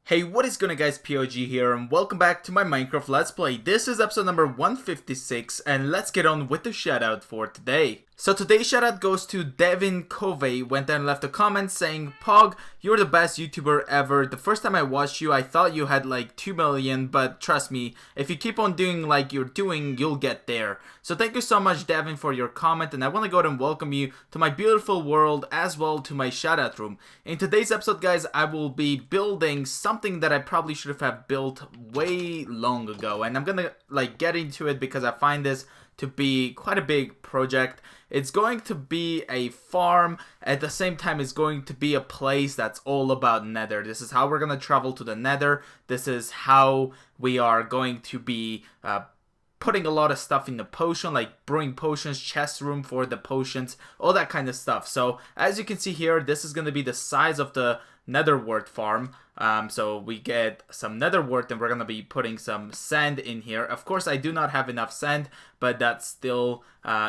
Hey, what is going on guys, POG here, and welcome back to my Minecraft Let's Play. This is episode number 156, and let's get on with the shoutout for today. So today's shoutout goes to Devin Covey, went there and left a comment saying, Pog, you're the best YouTuber ever. The first time I watched you, I thought you had like 2 million, but trust me, if you keep on doing like you're doing, you'll get there. So thank you so much, Devin, for your comment, and I want to go ahead and welcome you to my beautiful world, as well to my shoutout room. In today's episode, guys, I will be building something that I probably should have built way long ago, and I'm gonna like get into it because I find this to be quite a big project. It's going to be a farm, at the same time it's going to be a place that's all about Nether. This is how we're gonna travel to the Nether. This is how we are going to be putting a lot of stuff in the potion, like brewing potions, chest room for the potions, all that kind of stuff. So as you can see here, this is going to be the size of the nether wart farm. So we get some nether wart, and we're going to be putting some sand in here. Of course, I do not have enough sand, but that's still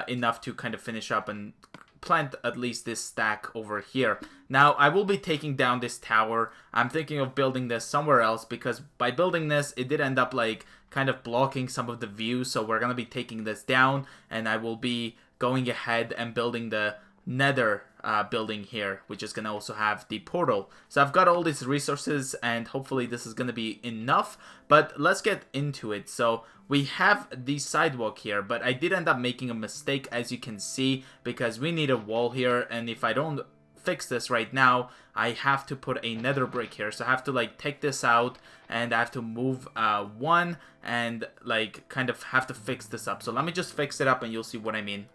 enough to kind of finish up and plant at least this stack over here. Now I will be taking down this tower. I'm thinking of building this somewhere else, because by building this it did end up like kind of blocking some of the views. So we're gonna be taking this down, and I will be going ahead and building the nether building here, which is gonna also have the portal. So I've got all these resources, and hopefully this is gonna be enough, but let's get into it. So we have the sidewalk here, but I did end up making a mistake, as you can see, because we need a wall here, and if I don't fix this right now, I have to put a nether brick here. So I have to like take this out, and I have to move one, and like kind of have to fix this up. So let me just fix it up and you'll see what I mean.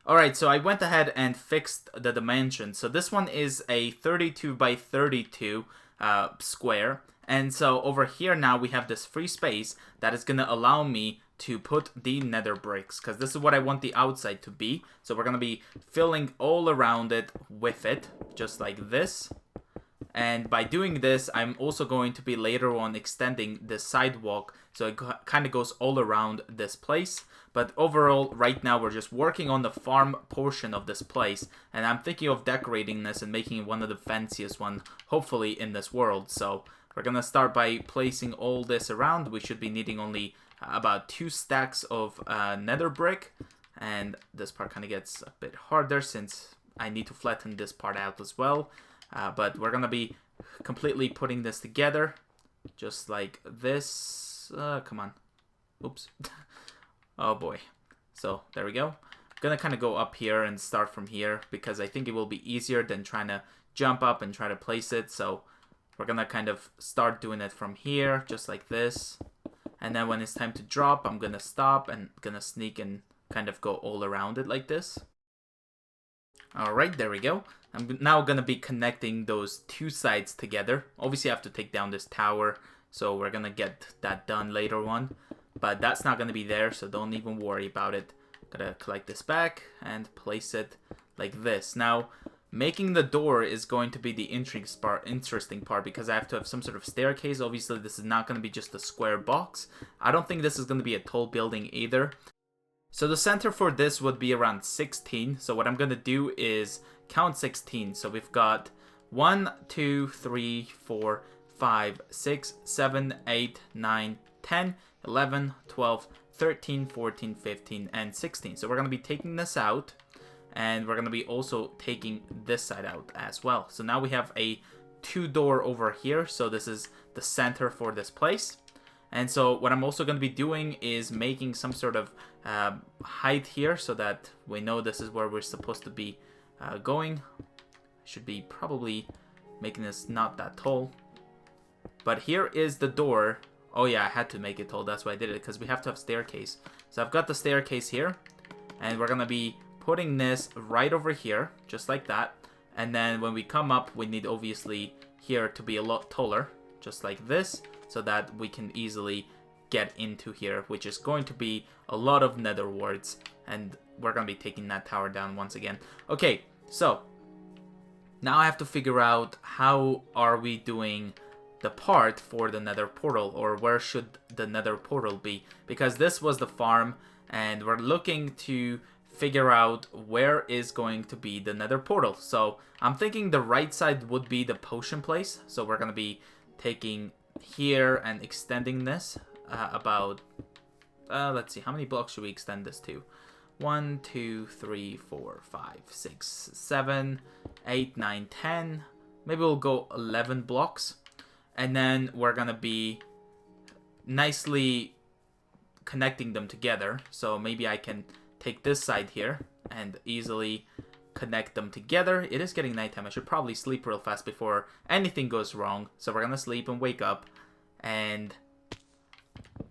Alright, so I went ahead and fixed the dimensions. So this one is a 32 by 32 square. And so over here now we have this free space that is going to allow me to put the nether bricks, because this is what I want the outside to be. So we're going to be filling all around it with it, just like this. And by doing this, I'm also going to be later on extending the sidewalk, so it kind of goes all around this place. But overall, right now, we're just working on the farm portion of this place, and I'm thinking of decorating this and making it one of the fanciest one, hopefully, in this world. So we're gonna start by placing all this around. We should be needing only about 2 stacks of nether brick, and this part kind of gets a bit harder since I need to flatten this part out as well. But we're gonna be completely putting this together, just like this. Come on. Oops. Oh boy. So there we go. I'm gonna kind of go up here and start from here, because I think it will be easier than trying to jump up and try to place it. So we're gonna kind of start doing it from here, just like this. And then when it's time to drop, I'm gonna stop and gonna sneak and kind of go all around it like this. Alright, there we go. I'm now going to be connecting those 2 sides together. Obviously, I have to take down this tower, so we're going to get that done later on. But that's not going to be there, so don't even worry about it. Gotta collect this back and place it like this. Now, making the door is going to be the interesting part, because I have to have some sort of staircase. Obviously, this is not going to be just a square box. I don't think this is going to be a tall building either. So the center for this would be around 16. So what I'm going to do is count 16. So we've got 1, 2, 3, 4, 5, 6, 7, 8, 9, 10, 11, 12, 13, 14, 15, and 16. So we're going to be taking this out, and we're going to be also taking this side out as well. So now we have a 2-door over here. So this is the center for this place. And so what I'm also going to be doing is making some sort of height here, so that we know this is where we're supposed to be going. Should be probably making this not that tall. But here is the door. Oh yeah, I had to make it tall. That's why I did it, because we have to have staircase. So I've got the staircase here, and we're going to be putting this right over here, just like that. And then when we come up, we need obviously here to be a lot taller, just like this, so that we can easily get into here, which is going to be a lot of nether warts, and we're going to be taking that tower down once again. Okay, so now I have to figure out how are we doing the part for the nether portal, or where should the nether portal be, because this was the farm, and we're looking to figure out where is going to be the Nether Portal. So I'm thinking the right side would be the potion place. So we're going to be taking here and extending this about, let's see, how many blocks should we extend this to? 1, 2, 3, 4, 5, 6, 7, 8, 9, 10. Maybe we'll go 11 blocks. And then we're going to be nicely connecting them together. So maybe I can take this side here and easily connect them together. It is getting nighttime. I should probably sleep real fast before anything goes wrong. So we're going to sleep and wake up and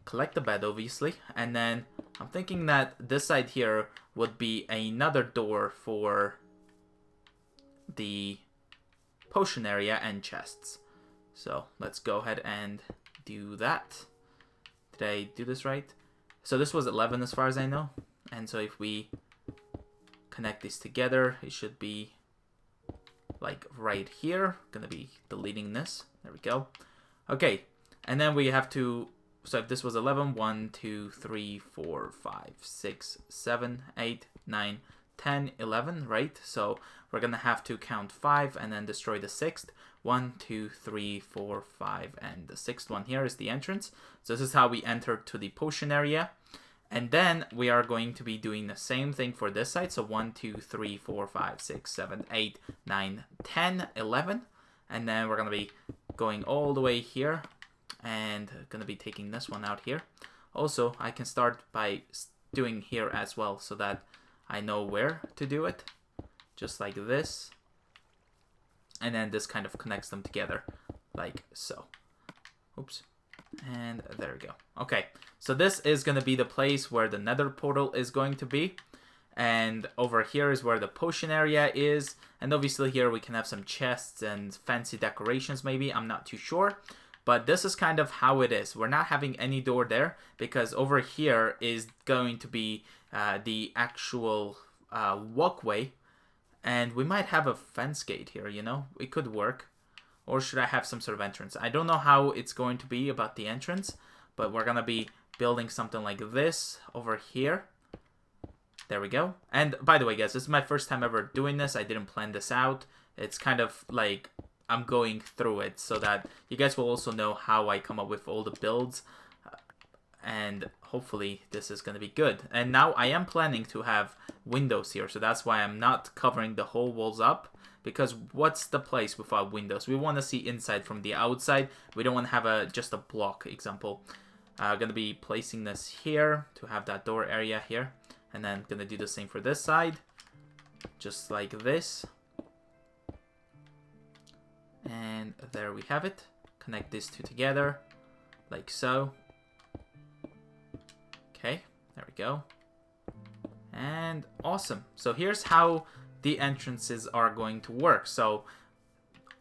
collect the bed, obviously. And then I'm thinking that this side here would be another door for the potion area and chests. So let's go ahead and do that. Did I do this right? So this was 11 as far as I know. And so if we connect these together, it should be like right here. Gonna be deleting this. There we go. Okay. And then we have to, so if this was 11, 1, 2, 3, 4, 5, 6, 7, 8, 9, 10, 11, right? So we're gonna have to count 5 and then destroy the 6th. 1, 2, 3, 4, 5, and the 6th one here is the entrance. So this is how we enter to the potion area. And then we are going to be doing the same thing for this side. So 1, 2, 3, 4, 5, 6, 7, 8, 9, 10, 11. And then we're going to be going all the way here and going to be taking this one out here. Also, I can start by doing here as well so that I know where to do it. Just like this. And then this kind of connects them together like so. Oops. And there we go. Okay, so this is going to be the place where the Nether Portal is going to be. And over here is where the potion area is. And obviously here we can have some chests and fancy decorations maybe. I'm not too sure. But this is kind of how it is. We're not having any door there because over here is going to be the actual walkway. And we might have a fence gate here, you know? It could work. Or should I have some sort of entrance? I don't know how it's going to be about the entrance. But we're going to be building something like this over here. There we go. And by the way, guys, this is my first time ever doing this. I didn't plan this out. It's kind of like I'm going through it so that you guys will also know how I come up with all the builds. And hopefully this is going to be good. And now I am planning to have windows here. So that's why I'm not covering the whole walls up. Because what's the place without windows? We want to see inside from the outside. We don't want to have just a block example. I'm going to be placing this here to have that door area here. And then going to do the same for this side. Just like this. And there we have it. Connect these two together. Like so. Okay, there we go. And awesome. So here's how the entrances are going to work. So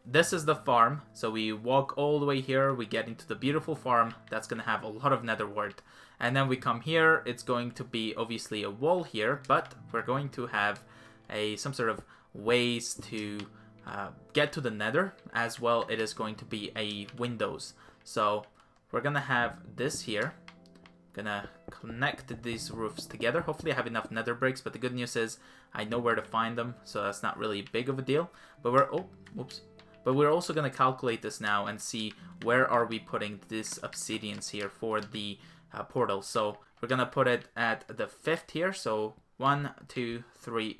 this is the farm. So we walk all the way here. We get into the beautiful farm. That's going to have a lot of nether wart. And then we come here. It's going to be obviously a wall here. But we're going to have some sort of ways to get to the nether. As well, it is going to be a windows. So we're going to have this here. Gonna connect these roofs together. Hopefully I have enough nether bricks, but the good news is I know where to find them, so that's not really big of a deal. But we're also gonna calculate this now and see where are we putting this obsidians here for the portal. So we're gonna put it at the 5th here. So 1, 2, 3,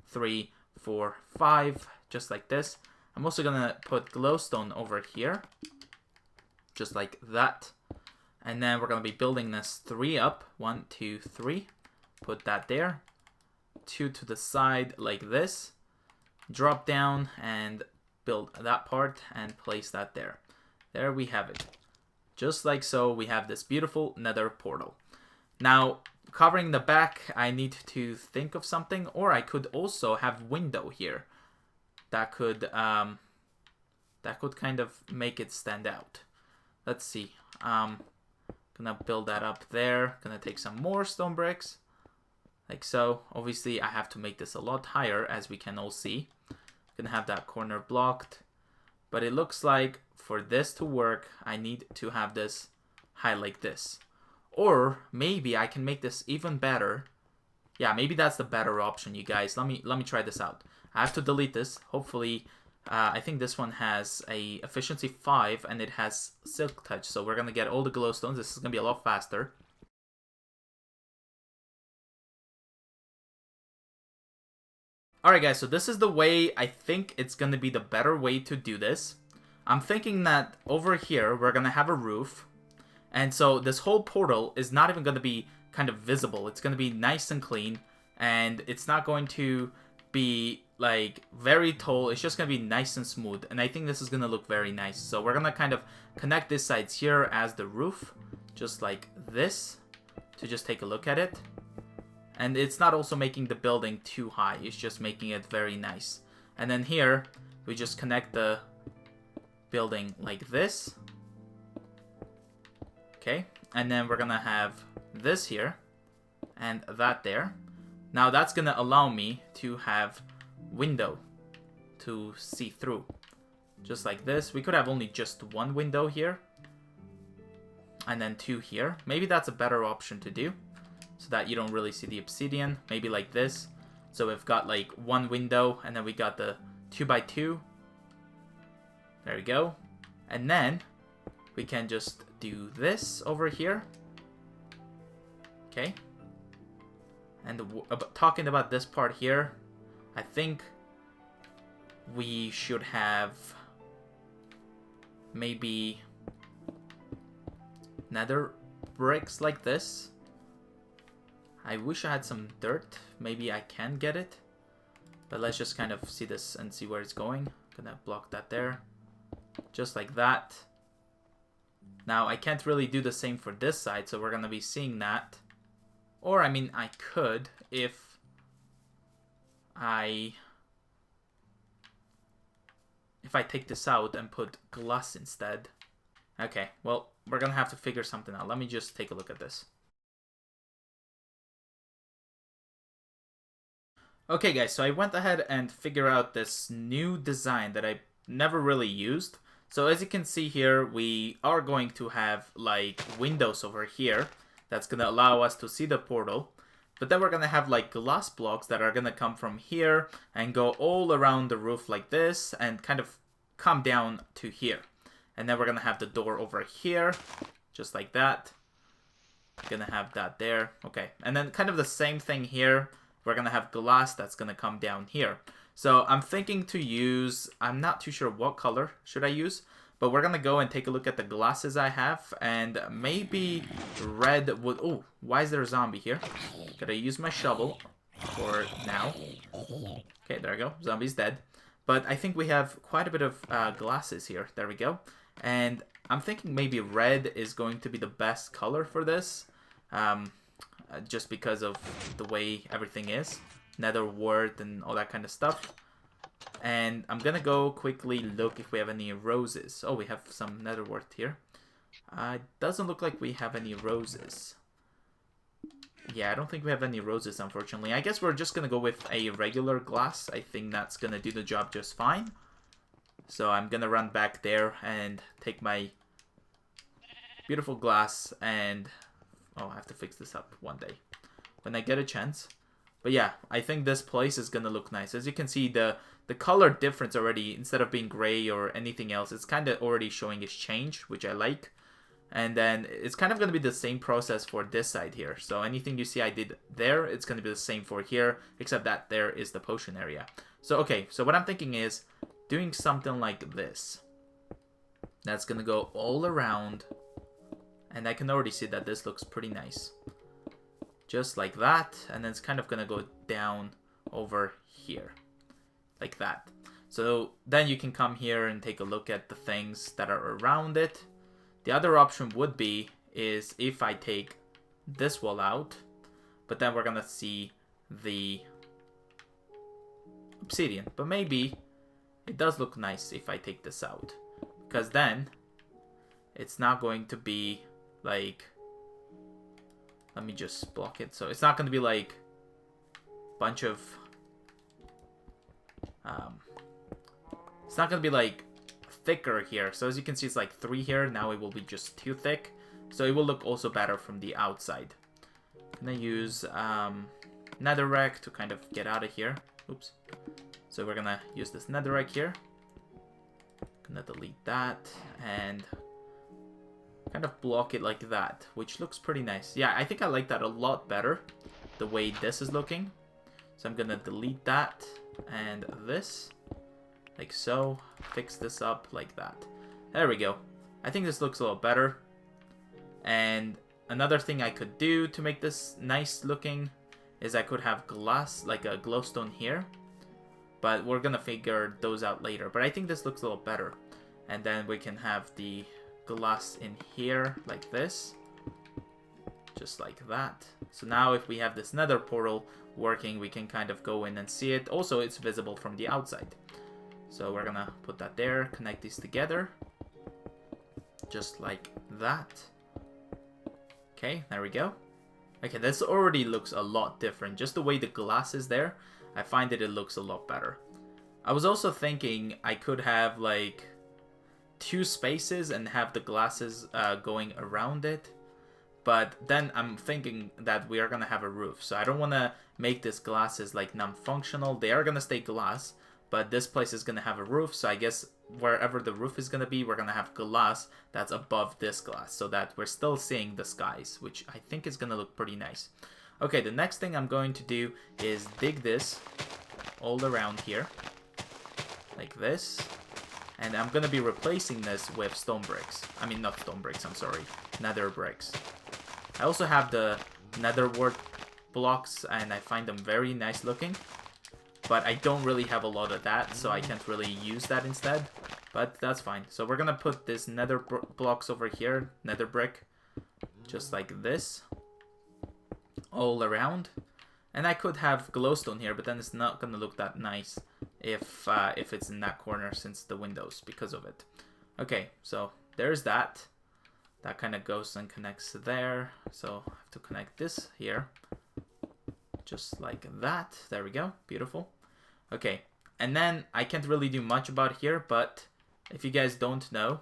3, 4, 5, just like this. I'm also gonna put glowstone over here, just like that. And then we're going to be building this 3 up. 1, 2, 3. Put that there. 2 to the side like this. Drop down and build that part and place that there. There we have it. Just like so, we have this beautiful nether portal. Now, covering the back, I need to think of something. Or I could also have window here. That could kind of make it stand out. Let's see. Gonna build that up there. Gonna take some more stone bricks. Like so. Obviously, I have to make this a lot higher, as we can all see. Gonna have that corner blocked. But it looks like for this to work, I need to have this high like this. Or maybe I can make this even better. Yeah, maybe that's the better option, you guys. Let me try this out. I have to delete this. Hopefully, I think this one has a efficiency 5 and it has silk touch. So we're gonna get all the glowstones. This is gonna be a lot faster. Alright guys, so this is the way I think it's gonna be the better way to do this. I'm thinking that over here we're gonna have a roof. And so this whole portal is not even gonna be kind of visible. It's gonna be nice and clean. And it's not going to be like very tall. It's just gonna be nice and smooth. And I think this is gonna look very nice. So we're gonna kind of connect this sides here as the roof. Just like this. To just take a look at it. And it's not also making the building too high. It's just making it very nice. And then here, we just connect the building like this. Okay. And then we're gonna have this here. And that there. Now that's gonna allow me to have window to see through. Just like this. We could have only just one window here. And then two here. Maybe that's a better option to do. So that you don't really see the obsidian. Maybe like this. So we've got like one window. And then we got the 2x2. There we go. And then we can just do this over here. Okay. And talking about this part here. I think we should have maybe nether bricks like this. I wish I had some dirt. Maybe I can get it. But let's just kind of see this and see where it's going. Gonna block that there. Just like that. Now, I can't really do the same for this side, so we're gonna be seeing that. Or, I mean, I could if I take this out and put glass instead. Okay, well, we're gonna have to figure something out. Let me just take a look at this. Okay guys, so I went ahead and figured out this new design that I never really used. So as you can see here, we are going to have like windows over here. That's going to allow us to see the portal. But then we're going to have like glass blocks that are going to come from here and go all around the roof like this and kind of come down to here. And then we're going to have the door over here, just like that. Gonna have that there. Okay, and then kind of the same thing here. We're gonna have glass that's gonna come down here. So I'm thinking to use, I'm not too sure what color should I use, but we're gonna go and take a look at the glasses I have, and maybe red would, oh, why is there a zombie here? Gotta use my shovel for now. Okay, there we go, zombie's dead. But I think we have quite a bit of glasses here, there we go. And I'm thinking maybe red is going to be the best color for this. Just because of the way everything is. Nether wart and all that kind of stuff. And I'm gonna go quickly look if we have any roses. Oh, we have some nether wart here. Doesn't look like we have any roses. Yeah, I don't think we have any roses, unfortunately. I guess we're just gonna go with a regular glass. I think that's gonna do the job just fine. So I'm gonna run back there and take my beautiful glass and... oh, I have to fix this up one day when I get a chance. But yeah, I think this place is gonna look nice. As you can see, the color difference already, instead of being gray or anything else, it's kind of already showing its change, which I like. And then it's kind of gonna be the same process for this side here. So anything you see I did there, it's gonna be the same for here, except that there is the potion area. So okay, so what I'm thinking is doing something like this. That's gonna go all around. And I can already see that this looks pretty nice. Just like that. And then it's kind of going to go down over here. Like that. So then you can come here and take a look at the things that are around it. The other option would be is if I take this wall out. But then we're going to see the obsidian. But maybe it does look nice if I take this out. Because then it's not going to be... like, let me just block it. So it's not going to be like a bunch of, it's not going to be like thicker here. So as you can see, it's like 3 here. Now it will be just 2 thick. So it will look also better from the outside. I'm going to use netherrack to kind of get out of here. Oops. So we're gonna use this netherrack here. Gonna delete that and kind of block it like that, which looks pretty nice. Yeah, I think I like that a lot better, the way this is looking. So I'm gonna delete that and this, like so. Fix this up like that. There we go. I think this looks a lot better. And another thing I could do to make this nice looking is I could have glass, like a glowstone here. But we're gonna figure those out later. But I think this looks a little better. And then we can have the glass in here like this. Just like that. So now if we have this nether portal working, we can kind of go in and see it. Also, it's visible from the outside. So we're gonna put that there, connect these together. Just like that. Okay, there we go. Okay, this already looks a lot different. Just the way the glass is there, I find that it looks a lot better. I was also thinking I could have like 2 spaces and have the glasses going around it. But then I'm thinking that we are going to have a roof. So I don't want to make this glasses like non-functional. They are going to stay glass. But this place is going to have a roof. So I guess wherever the roof is going to be, we're going to have glass that's above this glass. So that we're still seeing the skies. Which I think is going to look pretty nice. Okay, the next thing I'm going to do is dig this all around here. Like this. And I'm going to be replacing this with stone bricks. I mean, not stone bricks, I'm sorry. Nether bricks. I also have the nether wart blocks, and I find them very nice looking. But I don't really have a lot of that, so I can't really use that instead. But that's fine. So we're going to put this nether blocks over here, nether brick, just like this, all around. And I could have glowstone here, but then it's not going to look that nice if it's in that corner since the windows, because of it. Okay, so there's that. That kind of goes and connects there. So I have to connect this here. Just like that. There we go. Beautiful. Okay. And then I can't really do much about here, but if you guys don't know,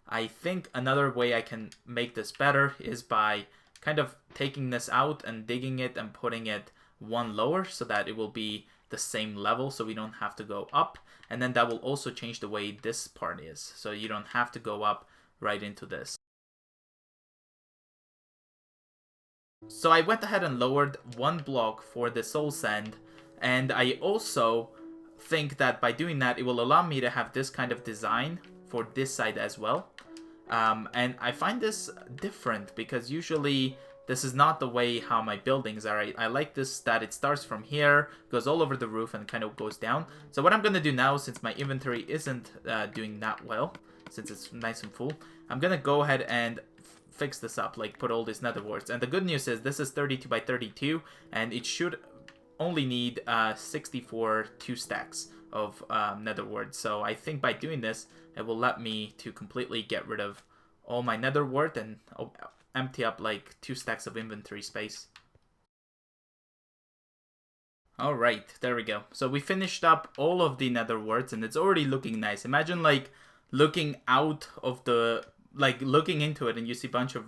I think another way I can make this better is by kind of taking this out and digging it and putting it one lower so that it will be the same level so we don't have to go up. And then that will also change the way this part is. So you don't have to go up right into this. So I went ahead and lowered 1 block for the soul sand, and I also think that by doing that it will allow me to have this kind of design for this side as well. And I find this different because usually this is not the way how my buildings are. I like this, that it starts from here, goes all over the roof and kind of goes down. So what I'm going to do now, since my inventory isn't doing that well, since it's nice and full, I'm going to go ahead and fix this up, like put all these nether warts. And the good news is this is 32 by 32 and it should only need 64 2 stacks of nether warts. So I think by doing this it will let me to completely get rid of all my nether wart and empty up like 2 stacks of inventory space. Alright, there we go. So we finished up all of the nether warts and it's already looking nice. Imagine like looking out of the, like looking into it and you see a bunch of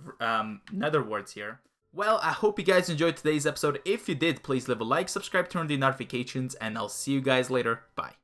nether warts here. Well, I hope you guys enjoyed today's episode. If you did, please leave a like, subscribe, turn on the notifications, and I'll see you guys later. Bye.